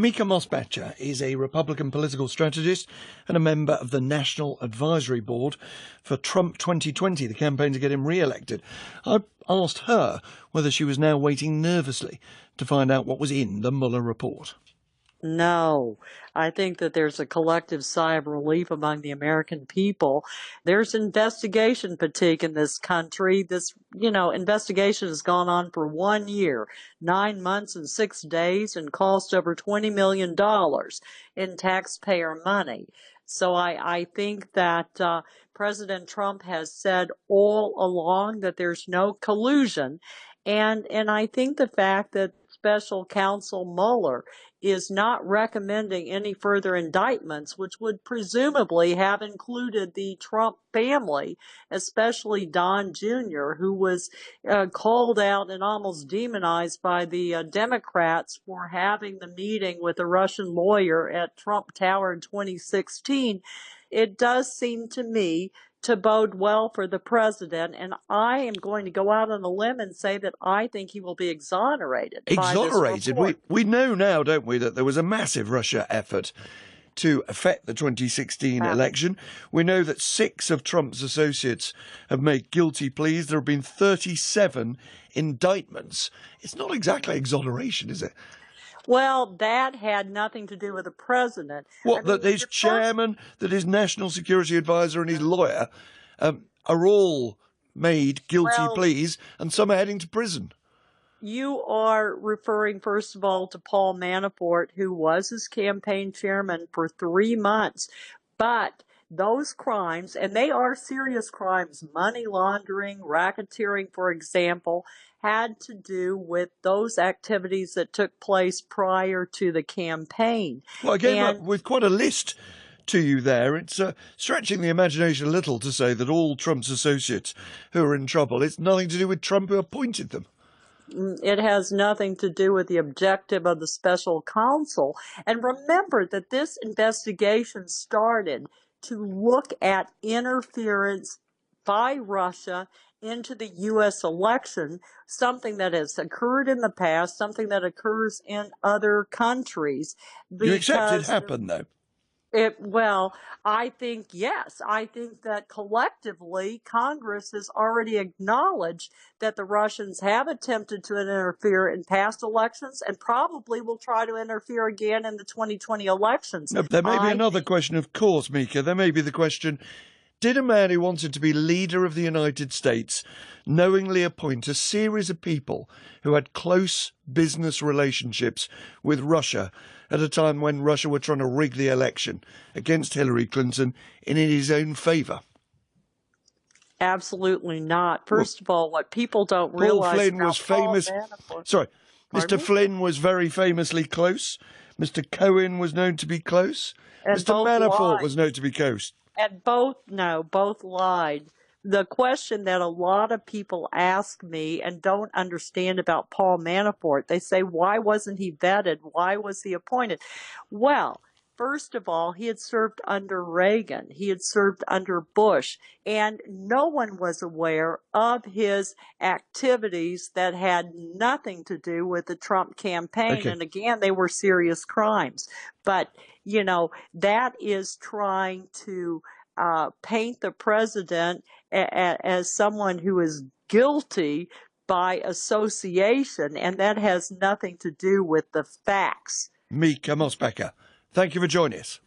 Mica Mosbacher is a Republican political strategist and a member of the National Advisory Board for Trump 2020, the campaign to get him re-elected. I asked her whether she was now waiting nervously to find out what was in the Mueller report. No, I think that there's a collective sigh of relief among the American people. There's investigation fatigue in this country. This, investigation has gone on for 1 year, 9 months and 6 days, and cost over $20 million in taxpayer money. So I think that President Trump has said all along that there's no collusion. And I think the fact that Special Counsel Mueller is not recommending any further indictments, which would presumably have included the Trump family, especially Don Jr., who was called out and almost demonized by the Democrats for having the meeting with a Russian lawyer at Trump Tower in 2016. It does seem to me to bode well for the president, and I am going to go out on a limb and say that I think he will be exonerated. Exonerated? We know now, don't we, that there was a massive Russia effort to affect the 2016 election. We know that 6 of Trump's associates have made guilty pleas. There have been 37 indictments. It's not exactly exoneration, is it? Well, that had nothing to do with the president. What, that his chairman, that his national security advisor and his lawyer are all made guilty pleas, and some are heading to prison? You are referring, first of all, to Paul Manafort, who was his campaign chairman for 3 months. But those crimes, and they are serious crimes, money laundering, racketeering, for example, had to do with those activities that took place prior to the campaign. Well, again, with quite a list to you there, it's stretching the imagination a little to say that all Trump's associates who are in trouble, it's nothing to do with Trump who appointed them. It has nothing to do with the objective of the special counsel. And remember that this investigation started to look at interference by Russia into the U.S. election, something that has occurred in the past, something that occurs in other countries. You accept it happened, though? Well, I think, yes. I think that collectively Congress has already acknowledged that the Russians have attempted to interfere in past elections and probably will try to interfere again in the 2020 elections. No, there may be another question, of course, Mica. There may be the question, did a man who wanted to be leader of the United States knowingly appoint a series of people who had close business relationships with Russia at a time when Russia were trying to rig the election against Hillary Clinton in his own favour? Absolutely not. First of all, what people don't realize Flynn was famous. Sorry, Mr. Flynn was very famously close. Mr. Cohen was known to be close. And Mr. Manafort was known to be close. And both lied. The question that a lot of people ask me and don't understand about Paul Manafort, they say, why wasn't he vetted? Why was he appointed? Well, first of all, he had served under Reagan. He had served under Bush. And no one was aware of his activities that had nothing to do with the Trump campaign. Okay. And again, they were serious crimes. But, that is trying to paint the president as someone who is guilty by association, and that has nothing to do with the facts. Mica Mosbacher, thank you for joining us.